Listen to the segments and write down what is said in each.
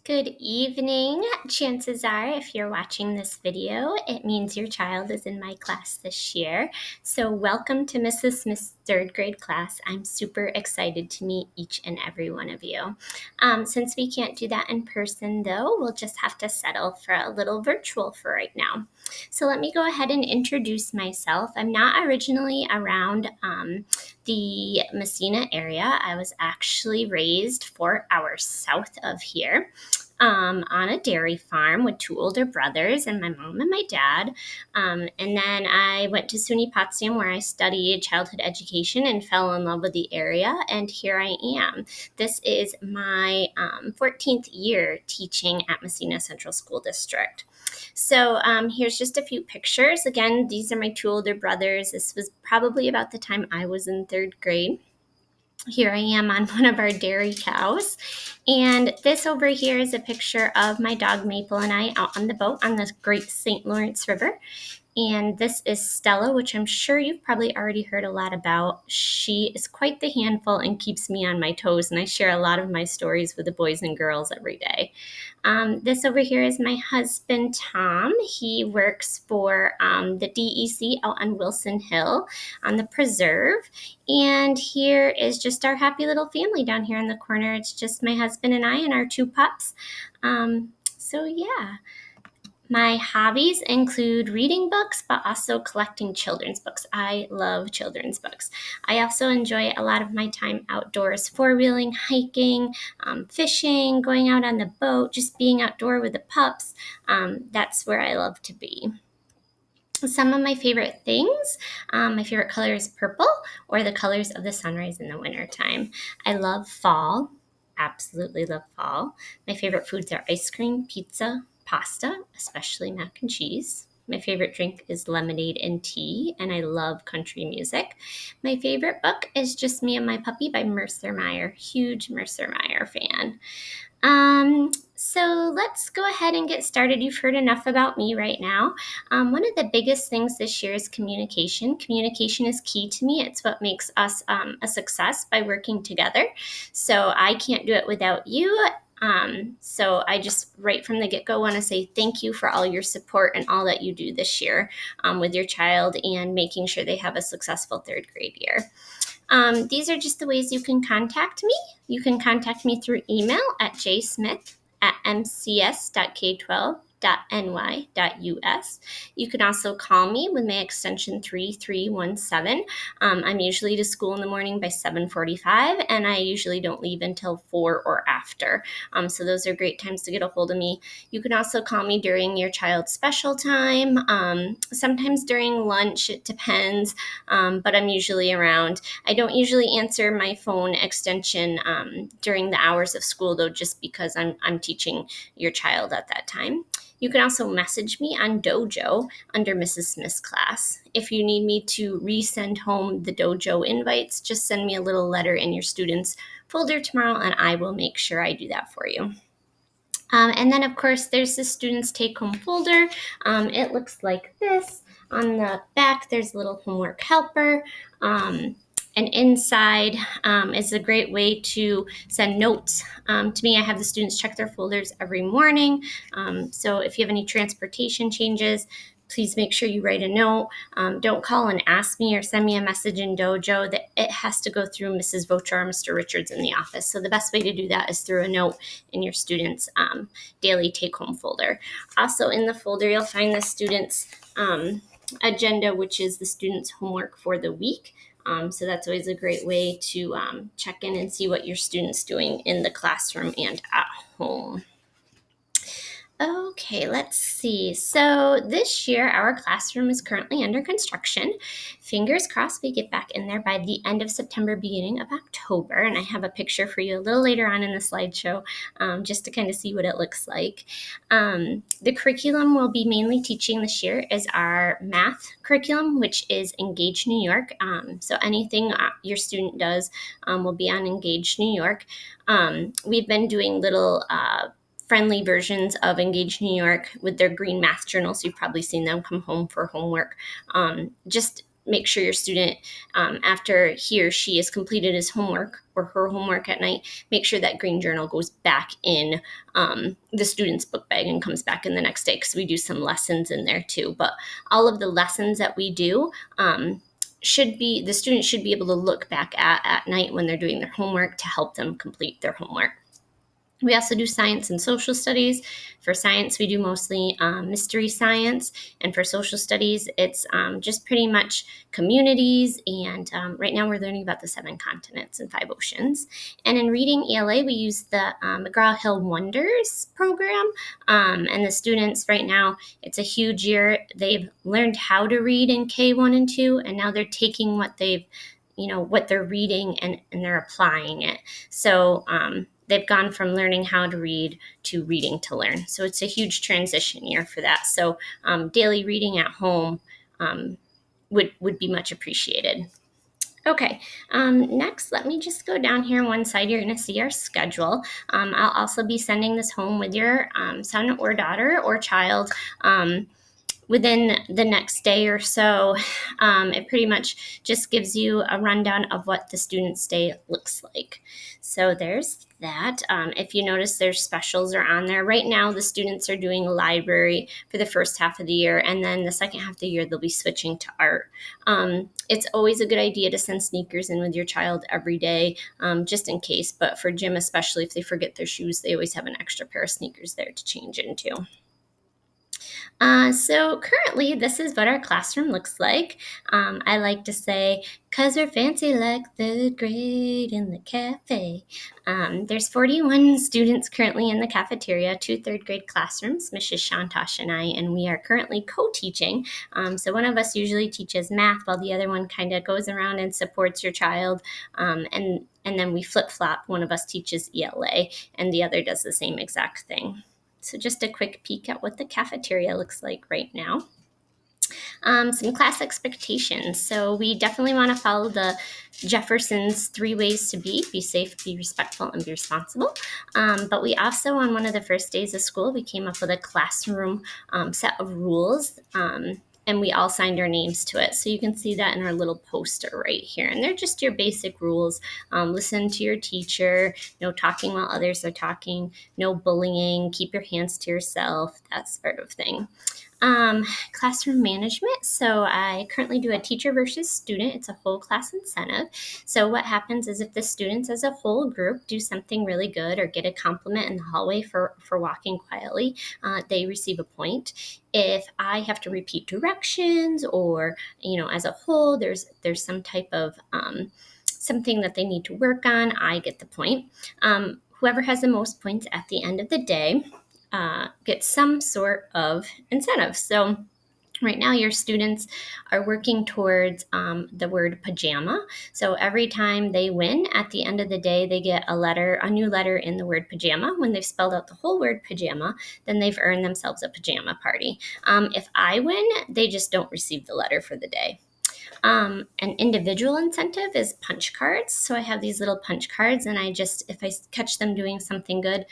Good evening. Chances are, if you're watching this video, it means your child is in my class this year. So welcome to Mrs. Smith's third grade class. I'm super excited to meet each and every one of you. Since we can't do that in person though, we'll just have to settle for a little virtual for right now. So let me go ahead and introduce myself. I'm not originally around the Massena area. I was actually raised 4 hours south of here on a dairy farm with two older brothers and my mom and my dad. And then I went to SUNY Potsdam where I studied childhood education and fell in love with the area. And here I am. This is my 14th year teaching at Massena Central School District. So here's just a few pictures. Again, these are my two older brothers. This was probably about the time I was in third grade. Here I am on one of our dairy cows. And this over here is a picture of my dog Maple and I out on the boat on the Great St. Lawrence River. And this is Stella, which I'm sure you've probably already heard a lot about. She is quite the handful and keeps me on my toes, and I share a lot of my stories with the boys and girls every day. This over here is my husband, Tom. He works for the DEC out on Wilson Hill on the preserve. And here is just our happy little family down here in the corner. It's just my husband and I and our two pups. So yeah. My hobbies include reading books, but also collecting children's books. I love children's books. I also enjoy a lot of my time outdoors, four-wheeling, hiking, fishing, going out on the boat, just being outdoor with the pups. That's where I love to be. Some of my favorite things, my favorite color is purple or the colors of the sunrise in the wintertime. I love fall, absolutely love fall. My favorite foods are ice cream, pizza, pasta, especially mac and cheese. My favorite drink is lemonade and tea, and I love country music. My favorite book is Just Me and My Puppy by Mercer Meyer. Huge Mercer Meyer fan. So let's go ahead and get started. You've heard enough about me right now. One of the biggest things this year is communication. Communication is key to me. It's what makes us a success by working together. So I can't do it without you. So I just right from the get-go want to say thank you for all your support and all that you do this year with your child and making sure they have a successful third grade year. These are just the ways you can contact me. You can contact me through email at jsmith@mcs.k12.ny.us. You can also call me with my extension 3317. I'm usually to school in the morning by 7:45, and I usually don't leave until 4 or after. So those are great times to get a hold of me. You can also call me during your child's special time. Sometimes during lunch, it depends, but I'm usually around. I don't usually answer my phone extension during the hours of school, though, just because I'm teaching your child at that time. You can also message me on Dojo under Mrs. Smith's class. If you need me to resend home the Dojo invites, just send me a little letter in your students' folder tomorrow, and I will make sure I do that for you. And then, of course, there's the students' take-home folder. It looks like this. On the back, there's a little homework helper. And inside is a great way to send notes. To me, I have the students check their folders every morning. So if you have any transportation changes, please make sure you write a note. Don't call and ask me or send me a message in Dojo. That it has to go through Mrs. Vocher or Mr. Richards in the office. So the best way to do that is through a note in your students' daily take-home folder. Also in the folder, you'll find the students' agenda, which is the students' homework for the week. So that's always a great way to check in and see what your student's doing in the classroom and at home. Okay, let's see. So this year, our classroom is currently under construction. Fingers crossed we get back in there by the end of September, beginning of October. And I have a picture for you a little later on in the slideshow just to kind of see what it looks like. The curriculum we'll be mainly teaching this year is our math curriculum, which is Engage New York. So anything your student does will be on Engage New York. We've been doing little friendly versions of Engage New York with their green math journals. You've probably seen them come home for homework. Just make sure your student, after he or she has completed his homework or her homework at night, make sure that green journal goes back in the student's book bag and comes back in the next day, because we do some lessons in there too. But all of the lessons that we do, the student should be able to look back at night when they're doing their homework to help them complete their homework. We also do science and social studies. For science, we do mostly mystery science. And for social studies, it's just pretty much communities. And right now we're learning about the 7 continents and 5 oceans. And in reading ELA, we use the McGraw-Hill Wonders program. And the students right now, it's a huge year. They've learned how to read in K1 and 2, and now they're taking what they're reading and they're applying it. So they've gone from learning how to read to reading to learn. So it's a huge transition year for that. So daily reading at home would be much appreciated. Okay, next, let me just go down here one side. You're going to see our schedule. I'll also be sending this home with your son or daughter or child within the next day or so. It pretty much just gives you a rundown of what the student's day looks like. So there's that. If you notice, there's specials are on there. Right now, the students are doing library for the first half of the year, and then the second half of the year, they'll be switching to art. It's always a good idea to send sneakers in with your child every day, just in case. But for gym, especially if they forget their shoes, they always have an extra pair of sneakers there to change into. So currently, this is what our classroom looks like. I like to say, "'Cause we're fancy like third grade in the cafe." There's 41 students currently in the cafeteria, 2 third grade classrooms, Mrs. Shantosh and I, and we are currently co-teaching. So one of us usually teaches math while the other one kind of goes around and supports your child. And then we flip-flop. One of us teaches ELA and the other does the same exact thing. So just a quick peek at what the cafeteria looks like right now. Some class expectations. So we definitely want to follow the Jefferson's 3 ways to be safe, be respectful, and be responsible. But we also, on one of the first days of school, we came up with a classroom set of rules. And we all signed our names to it. So you can see that in our little poster right here. And they're just your basic rules. Listen to your teacher, no talking while others are talking, no bullying, keep your hands to yourself, that sort of thing. Classroom management. So I currently do a teacher versus student. It's a whole class incentive. So what happens is if the students as a whole group do something really good or get a compliment in the hallway for walking quietly, they receive a point. If I have to repeat directions or, as a whole, there's some type of something that they need to work on, I get the point. Whoever has the most points at the end of the day get some sort of incentive. So right now, your students are working towards the word pajama. So every time they win, at the end of the day, they get a new letter in the word pajama. When they've spelled out the whole word pajama, then they've earned themselves a pajama party. If I win, they just don't receive the letter for the day. An individual incentive is punch cards. So I have these little punch cards, and if I catch them doing something good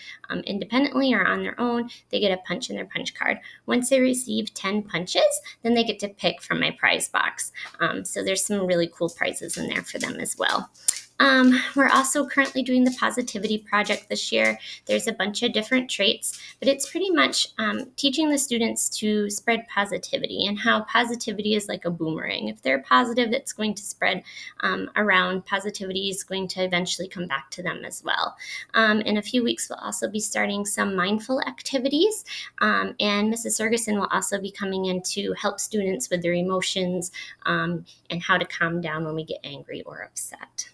independently or on their own, they get a punch in their punch card. Once they receive 10 punches, then they get to pick from my prize box. So there's some really cool prizes in there for them as well. We're also currently doing the positivity project this year. There's a bunch of different traits, but it's pretty much teaching the students to spread positivity and how positivity is like a boomerang. If they're positive, it's going to spread around. Positivity is going to eventually come back to them as well. In a few weeks, we'll also be starting some mindful activities, and Mrs. Ferguson will also be coming in to help students with their emotions and how to calm down when we get angry or upset.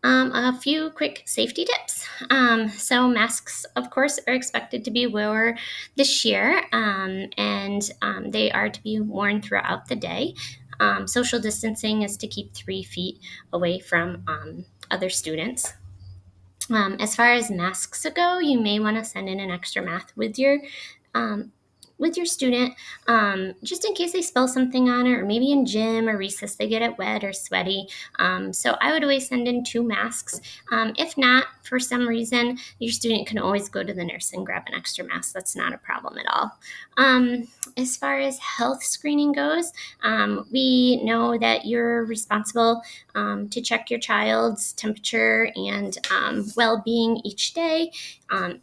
A few quick safety tips. So masks, of course, are expected to be worn this year, and they are to be worn throughout the day. Social distancing is to keep 3 feet away from other students. As far as masks go, you may want to send in an extra mask with your with your student, just in case they spill something on it, or maybe in gym or recess they get it wet or sweaty. So I would always send in 2 masks. If not, for some reason, your student can always go to the nurse and grab an extra mask. That's not a problem at all. As far as health screening goes, we know that you're responsible to check your child's temperature and well-being each day.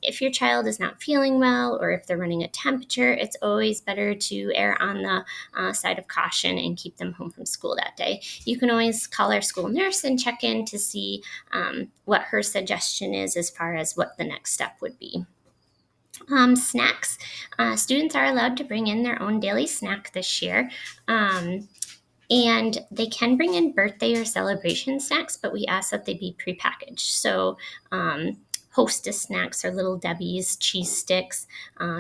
If your child is not feeling well or if they're running a temperature, it's always better to err on the side of caution and keep them home from school that day. You can always call our school nurse and check in to see what her suggestion is as far as what the next step would be. Snacks. Students are allowed to bring in their own daily snack this year. And they can bring in birthday or celebration snacks, but we ask that they be prepackaged. So, Hostess snacks or Little Debbie's, cheese sticks,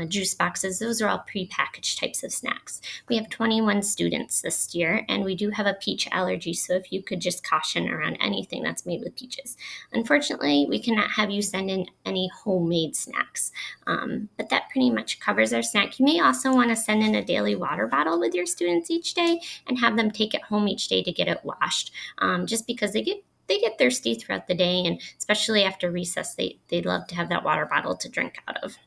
juice boxes, those are all prepackaged types of snacks. We have 21 students this year, and we do have a peach allergy, so if you could just caution around anything that's made with peaches. Unfortunately, we cannot have you send in any homemade snacks, but that pretty much covers our snack. You may also want to send in a daily water bottle with your students each day and have them take it home each day to get it washed, just because they get thirsty throughout the day, and especially after recess, they love to have that water bottle to drink out of.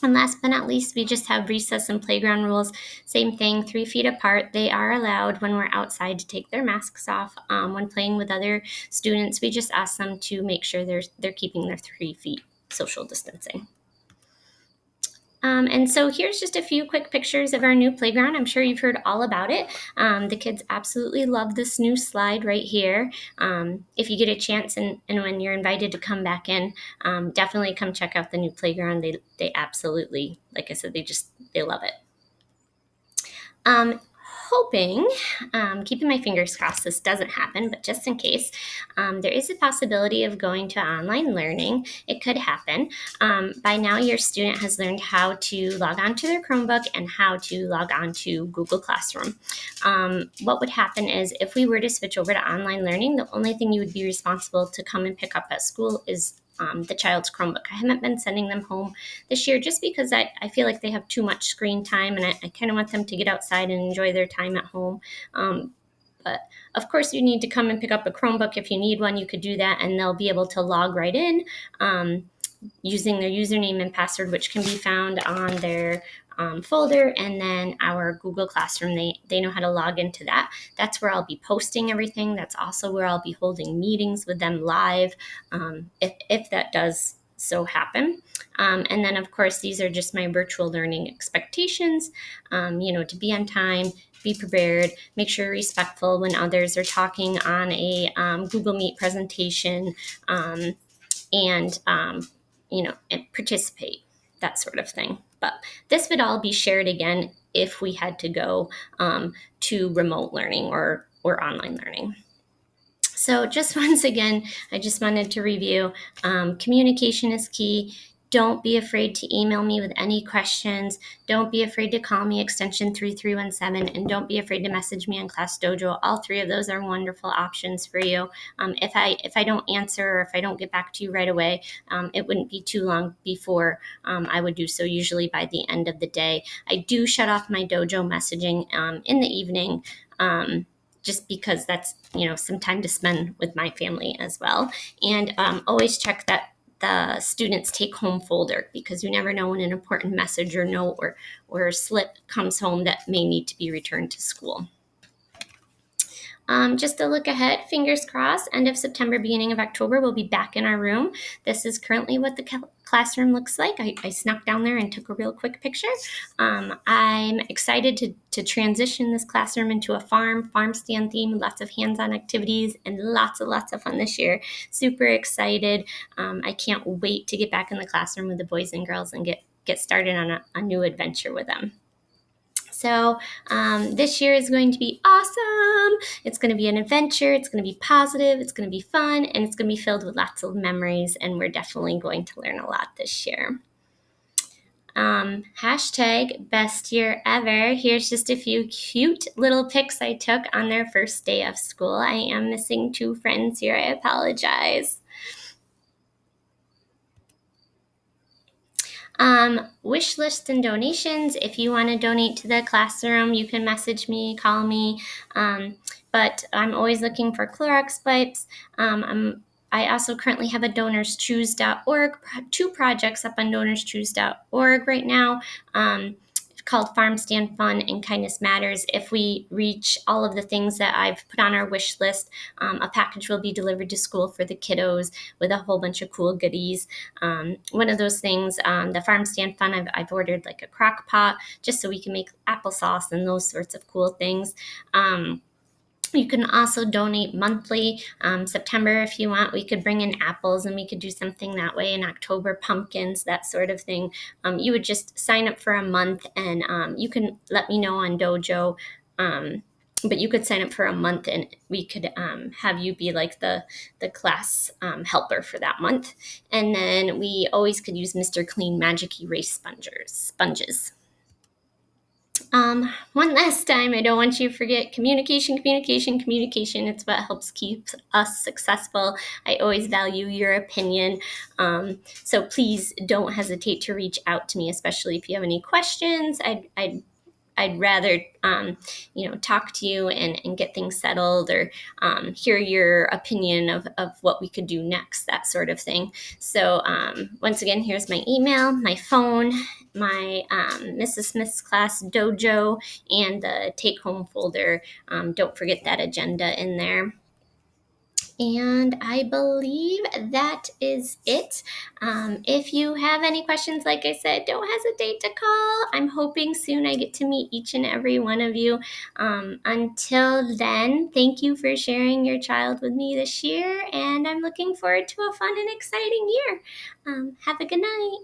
And last but not least, we just have recess and playground rules. Same thing, 3 feet apart. They are allowed when we're outside to take their masks off. When playing with other students, we just ask them to make sure they're keeping their 3 feet social distancing. And so here's just a few quick pictures of our new playground. I'm sure you've heard all about it. The kids absolutely love this new slide right here. If you get a chance and when you're invited to come back in, definitely come check out the new playground. They absolutely, like I said, they love it. Hoping, keeping my fingers crossed this doesn't happen, but just in case, there is a possibility of going to online learning. It could happen. By now, your student has learned how to log on to their Chromebook and how to log on to Google Classroom. What would happen is if we were to switch over to online learning, the only thing you would be responsible to come and pick up at school is the child's Chromebook. I haven't been sending them home this year just because I feel like they have too much screen time, and I kind of want them to get outside and enjoy their time at home. But of course, you need to come and pick up a Chromebook. If you need one, you could do that, and they'll be able to log right in using their username and password, which can be found on their folder, and then our Google Classroom, they know how to log into that. That's where I'll be posting everything. That's also where I'll be holding meetings with them live, if that does so happen. And then, of course, these are just my virtual learning expectations, to be on time, be prepared, make sure you're respectful when others are talking on a Google Meet presentation, and participate, that sort of thing. But this would all be shared again if we had to go to remote learning or online learning. So just once again, I just wanted to review, communication is key. Don't be afraid to email me with any questions. Don't be afraid to call me extension 3317, and don't be afraid to message me on Class Dojo. All 3 of those are wonderful options for you. If I don't answer or if I don't get back to you right away, it wouldn't be too long before I would do so, usually by the end of the day. I do shut off my dojo messaging in the evening, just because that's some time to spend with my family as well. And always check that the students take home folder, because you never know when an important message or note or slip comes home that may need to be returned to school. Just to look ahead, fingers crossed, end of September, beginning of October, we'll be back in our room. This is currently what the classroom looks like. I snuck down there and took a real quick picture. I'm excited to transition this classroom into a farm stand theme, lots of hands-on activities and lots of fun this year. Super excited. I can't wait to get back in the classroom with the boys and girls and get started on a new adventure with them. So this year is going to be awesome. It's going to be an adventure. It's going to be positive. It's going to be fun. And it's going to be filled with lots of memories. And we're definitely going to learn a lot this year. Hashtag best year ever. Here's just a few cute little pics I took on their first day of school. I am missing 2 friends here. I apologize. Wish list and donations. If you want to donate to the classroom, you can message me, call me. But I'm always looking for Clorox wipes. I also currently have a DonorsChoose.org, two projects up on DonorsChoose.org right now. Called Farm Stand Fun and Kindness Matters. If we reach all of the things that I've put on our wish list, a package will be delivered to school for the kiddos with a whole bunch of cool goodies. One of those things, the Farm Stand Fun, I've ordered like a crock pot just so we can make applesauce and those sorts of cool things. You can also donate monthly. September, if you want, we could bring in apples and we could do something that way. In October, pumpkins, that sort of thing. You would just sign up for a month, and you can let me know on Dojo. But you could sign up for a month, and we could have you be like the class helper for that month. And then we always could use Mr. Clean Magic Erase sponges. One last time, I don't want you to forget communication, communication, communication. It's what helps keep us successful. I always value your opinion. So please don't hesitate to reach out to me, especially if you have any questions. I'd rather, talk to you and get things settled, or hear your opinion of what we could do next, that sort of thing. So once again, here's my email, my phone, my Mrs. Smith's Class Dojo, and the take-home folder. Don't forget that agenda in there. And I believe that is it. If you have any questions, like I said, don't hesitate to call. I'm hoping soon I get to meet each and every one of you. Until then, thank you for sharing your child with me this year, and I'm looking forward to a fun and exciting year. Have a good night.